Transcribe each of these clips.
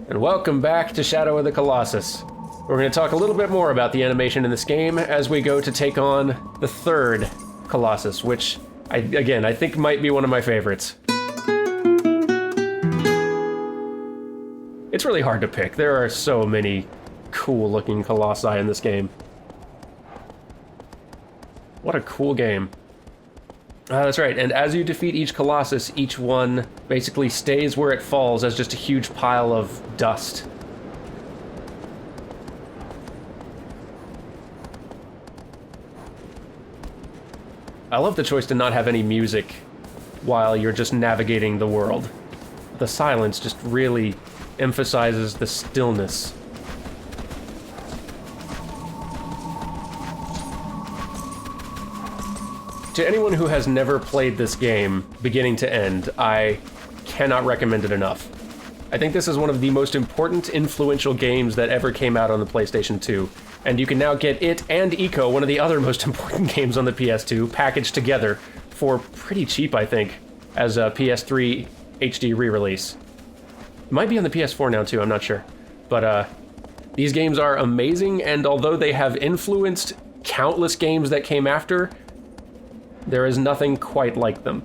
and welcome back to Shadow of the Colossus. We're going to talk a little bit more about the animation in this game as we go to take on the third Colossus, which, I think might be one of my favorites. It's really hard to pick. There are so many cool-looking Colossi in this game. What a cool game. That's right, and as you defeat each Colossus, each one basically stays where it falls as just a huge pile of dust. I love the choice to not have any music while you're just navigating the world. The silence just really emphasizes the stillness. To anyone who has never played this game, beginning to end, I cannot recommend it enough. I think this is one of the most important, influential games that ever came out on the PlayStation 2, and you can now get it and Eco, one of the other most important games on the PS2, packaged together for pretty cheap, I think, as a PS3 HD re-release. It might be on the PS4 now too, I'm not sure. But these games are amazing, and although they have influenced countless games that came after, there is nothing quite like them.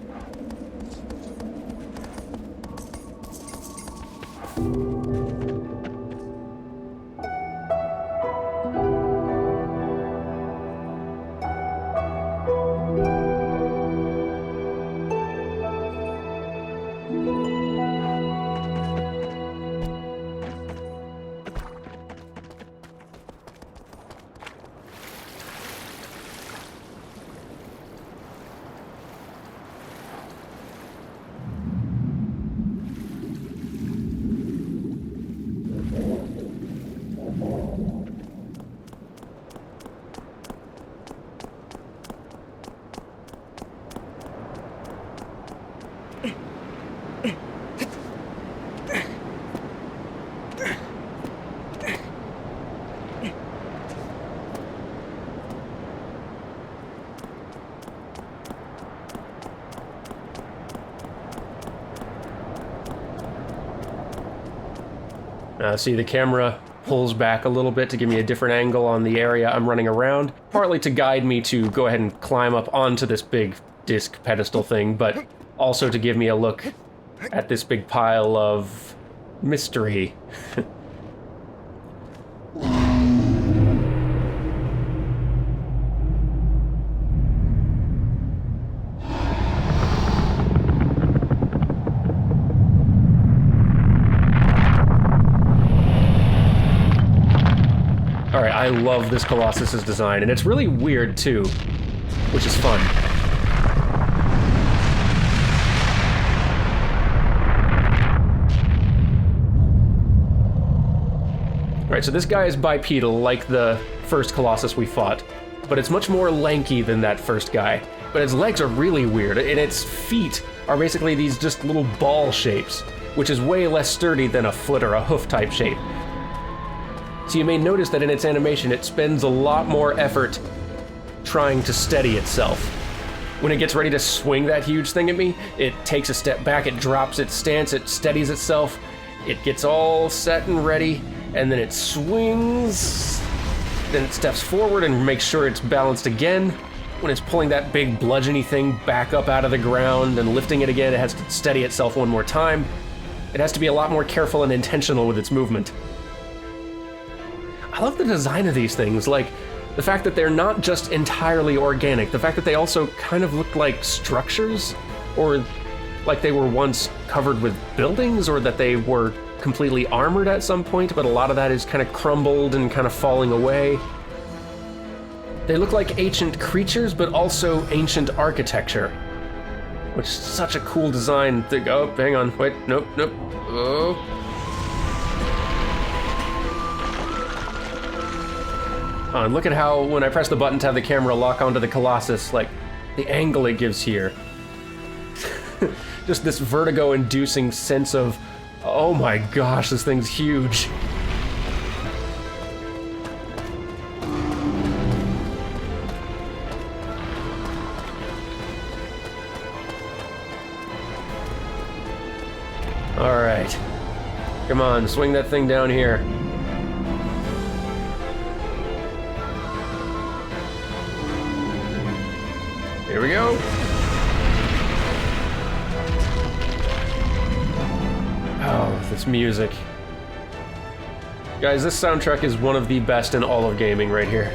See, the camera pulls back a little bit to give me a different angle on the area I'm running around, partly to guide me to go ahead and climb up onto this big disc pedestal thing, but also to give me a look at this big pile of mystery. I love this Colossus's design, and it's really weird too, which is fun. Alright, so this guy is bipedal like the first Colossus we fought, but it's much more lanky than that first guy. But its legs are really weird, and its feet are basically these just little ball shapes, which is way less sturdy than a foot or a hoof type shape. So you may notice that in its animation, it spends a lot more effort trying to steady itself. When it gets ready to swing that huge thing at me, it takes a step back, it drops its stance, it steadies itself, it gets all set and ready, and then it swings, then it steps forward and makes sure it's balanced again. When it's pulling that big bludgeony thing back up out of the ground and lifting it again, it has to steady itself one more time. It has to be a lot more careful and intentional with its movement. I love the design of these things, like the fact that they're not just entirely organic, the fact that they also kind of look like structures, or like they were once covered with buildings, or that they were completely armored at some point, but a lot of that is kind of crumbled and kind of falling away. They look like ancient creatures, but also ancient architecture, which is such a cool design. Oh, hang on, wait, nope, oh. And look at how, when I press the button to have the camera lock onto the Colossus, like, the angle it gives here. Just this vertigo-inducing sense of, oh my gosh, this thing's huge. All right. Come on, swing that thing down here. Here we go. Oh, this music. Guys, this soundtrack is one of the best in all of gaming right here.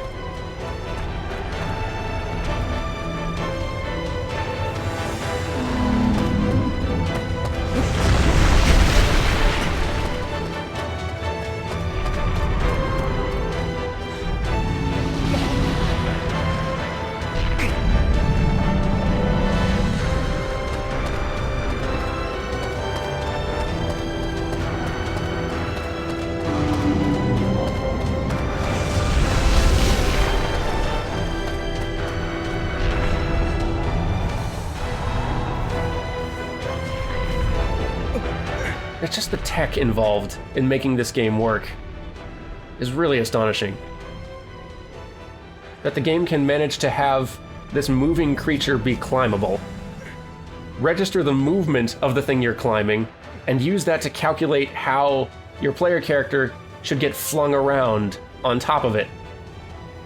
It's just the tech involved in making this game work is really astonishing. That the game can manage to have this moving creature be climbable, register the movement of the thing you're climbing, and use that to calculate how your player character should get flung around on top of it.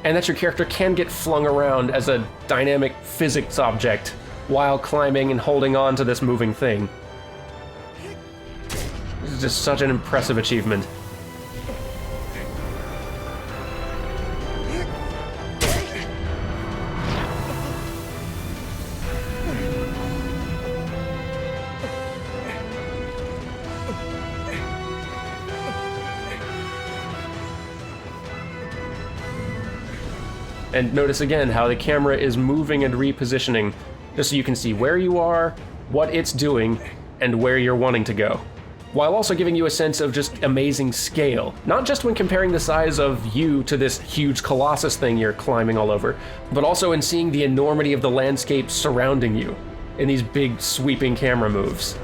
And that your character can get flung around as a dynamic physics object while climbing and holding on to this moving thing. This is just such an impressive achievement. And notice again how the camera is moving and repositioning, just so you can see where you are, what it's doing, and where you're wanting to go, while also giving you a sense of just amazing scale. Not just when comparing the size of you to this huge Colossus thing you're climbing all over, but also in seeing the enormity of the landscape surrounding you in these big sweeping camera moves.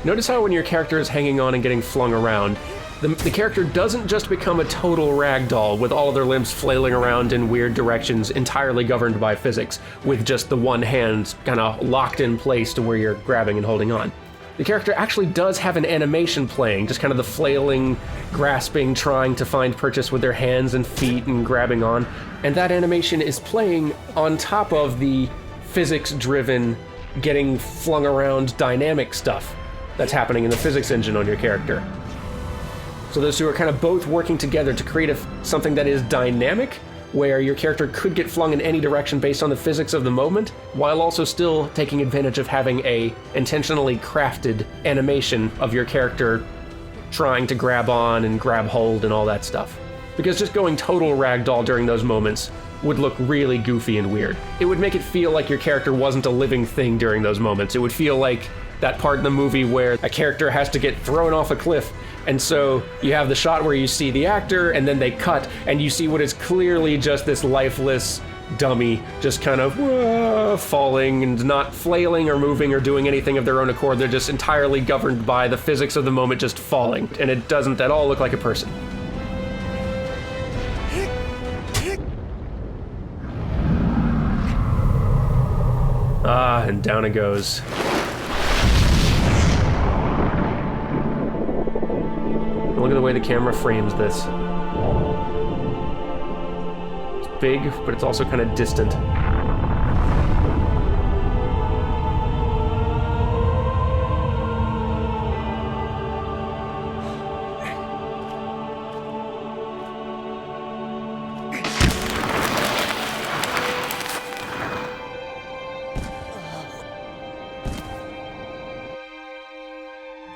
Notice how when your character is hanging on and getting flung around, the character doesn't just become a total ragdoll with all of their limbs flailing around in weird directions entirely governed by physics, with just the one hand kind of locked in place to where you're grabbing and holding on. The character actually does have an animation playing, just kind of the flailing, grasping, trying to find purchase with their hands and feet and grabbing on, and that animation is playing on top of the physics-driven, getting flung around dynamic stuff that's happening in the physics engine on your character. So those two are kind of both working together to create something that is dynamic, where your character could get flung in any direction based on the physics of the moment, while also still taking advantage of having a intentionally crafted animation of your character trying to grab on and grab hold and all that stuff. Because just going total ragdoll during those moments would look really goofy and weird. It would make it feel like your character wasn't a living thing during those moments. It would feel like that part in the movie where a character has to get thrown off a cliff, and so you have the shot where you see the actor and then they cut and you see what is clearly just this lifeless dummy just kind of falling and not flailing or moving or doing anything of their own accord. They're just entirely governed by the physics of the moment, just falling, and it doesn't at all look like a person. And down it goes. Look at the way the camera frames this. It's big, but it's also kind of distant.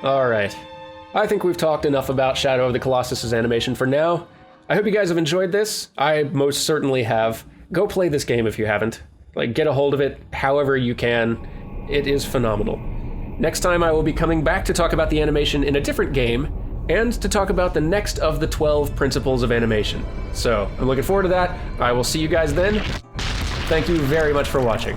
All right. I think we've talked enough about Shadow of the Colossus' animation for now. I hope you guys have enjoyed this. I most certainly have. Go play this game if you haven't. Like, get a hold of it however you can. It is phenomenal. Next time I will be coming back to talk about the animation in a different game, and to talk about the next of the 12 principles of animation. So, I'm looking forward to that. I will see you guys then. Thank you very much for watching.